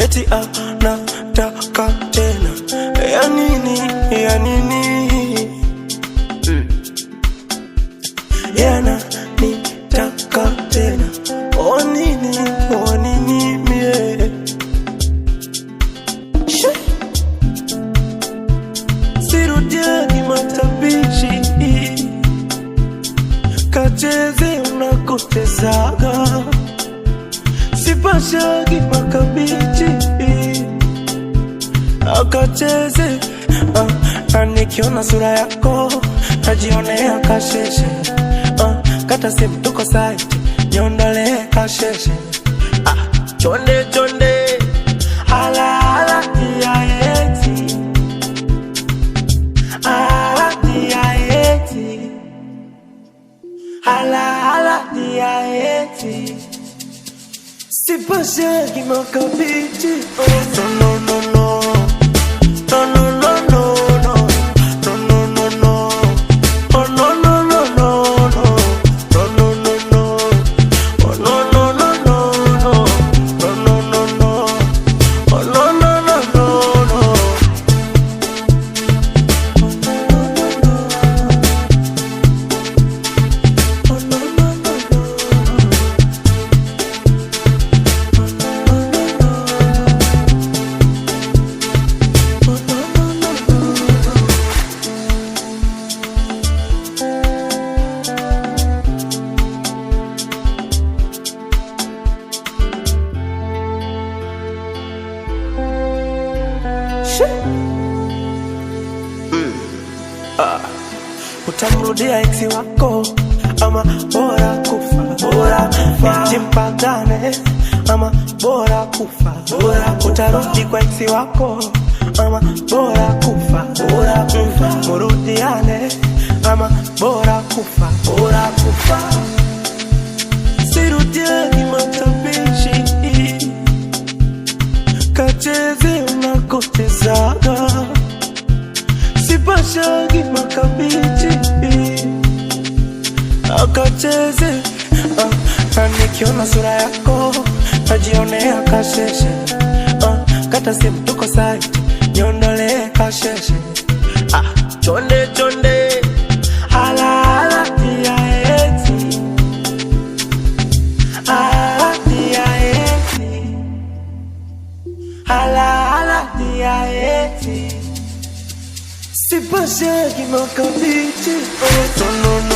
Eti anataka tena. Ya nini, ya nini? Yana nitaka tena. O nini mie? Sirudiani matabishi, kacheze unakotezaga. Sipashagi makabichi, akacheze. Na nikiona sura yako najionea kasheshe. Kata simu tuko site, niondole kasheshe. Chonde chonde, ala ala ya eti, ala ya eti, ala ala ya eti. Sipashagi makabichi, no no no no. Utamrudia eksi wako ama bora kufa, bora kufa. Jimpagane ama bora kufa, bora kufa. Utarudi kwa eksi wako ama bora kufa, bora kufa. Murudiane ama bora kufa, bora kufa. Sirudiani matabishi, kacheze unakotezaga. Sipashagi makabichi, akacheze. Na nikiona sura yako najionea kasheshe. Kata simu tuko site, niondole kasheshe. Chonde chonde, ala ala ya eti, ala ya eti, ala ala ya eti. Sipashagi makabichi, no no no.